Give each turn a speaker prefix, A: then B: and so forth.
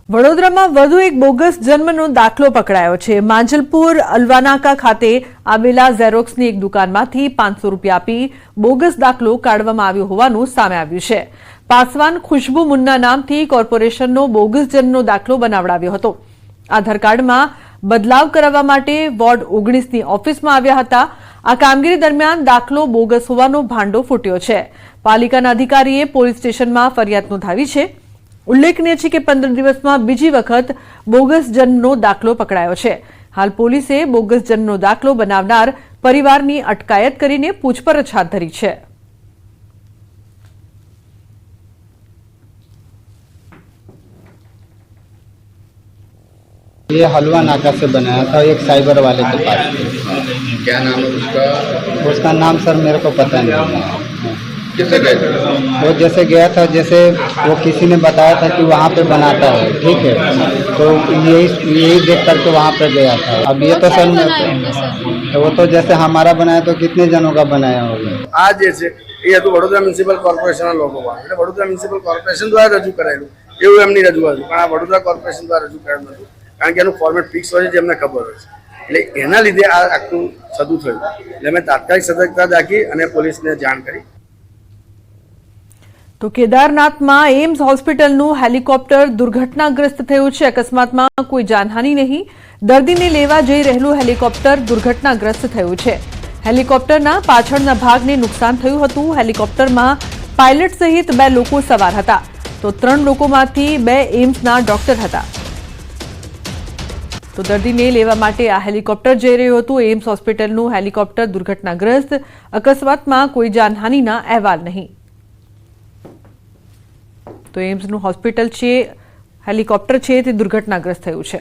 A: વડોદરામાં વધુ એક બોગસ જન્મનો દાખલો પકડાયો છે। માંજલપુર અલવાનાકા ખાતે આવેલા ઝેરોક્સની એક દુકાનમાંથી 500 રૂપિયા આપી બોગસ દાખલો કાઢવામાં આવ્યો હોવાનું સામે આવ્યું છે। પાસવાન ખુશ્બુ મુન્ના નામથી કોર્પોરેશનનો બોગસ જન્મનો દાખલો બનાવડાવ્યો હતો। આધાર કાર્ડમાં બદલાવ કરાવવા માટે વોર્ડ 19ની ઓફિસમાં આવ્યા હતા। આ કામગીરી દરમિયાન દાખલો બોગસ હોવાનો ભાંડો ફૂટ્યો છે। પાલિકાના અધિકારીએ પોલીસ સ્ટેશનમાં ફરિયાદ નોંધાવી છે। ઉલ્લેખનીય છે કે 15 દિવસમાં બીજી વખત બોગસ જન્મનો દાખલો પકડાયો છે। હાલ પોલીસે બોગસ જન્મનો દાખલો બનાવનાર પરિવારની અટકાયત કરીને પૂછપરછ હાથ ધરી છે।
B: ये हलवा नाका से बनाया था एक साइबर वाले के पास।
C: क्या नाम है उसका?
B: उसका नाम सर मेरे को पता नहीं।
C: किससे गए थे?
B: वो जैसे गया था, जैसे वो किसी ने बताया था कि वहाँ पे बनाता है, ठीक है, तो यही देख करके वहाँ पे गया था। अब ये तो सर तो वो तो जैसे हमारा बनाया तो कितने जनों का बनाया होगा।
D: आज जैसे ये तो वडोदरा म्युनिसिपल કોર્પોરેશનના લોકો એટલે વડોદરા મ્યુનિસિપલ કોર્પોરેશન દ્વારા રજૂ કરાયેલું એવું એમની રજૂઆત હતી, પણ આ વડોદરા કોર્પોરેશન દ્વારા રજૂ કરાયેલું હતું, કારણ કે એનું ફોર્મેટ ફિક્સ હોય છે, એમને ખબર હોય છે, એટલે એના લીધે આ આખું થતું થયું। એટલે મેં તાત્કાલિક સતર્કતા દાખવી અને પોલીસને જાણ કરી।
A: તો કેદારનાથમાં એમ્સ હોસ્પિટલનું હેલિકોપ્ટર દુર્ઘટનાગ્રસ્ત થયું છે। અકસ્માતમાં કોઈ જાનહાનિ નહીં। દર્દીને લેવા જઈ રહેલું હેલિકોપ્ટર દુર્ઘટનાગ્રસ્ત થયું છે। હેલિકોપ્ટરના પાછળના ભાગને નુકસાન થયું હતું। હેલિકોપ્ટરમાં પાયલટ સહિત 2 લોકો સવાર હતા, તો 3 લોકોમાંથી 2 એમ્સના ડોક્ટર હતા। તો દર્દીને લેવા માટે આ હેલિકોપ્ટર જઈ રહ્યું હતું। એમ્સ હોસ્પિટલનું હેલિકોપ્ટર દુર્ઘટનાગ્રસ્ત। અકસ્માતમાં કોઈ જાનહાનિના અહેવાલ નહીં। તો એમ્સનું હોસ્પિટલ છે, હેલિકોપ્ટર છે તે દુર્ઘટનાગ્રસ્ત થયું છે।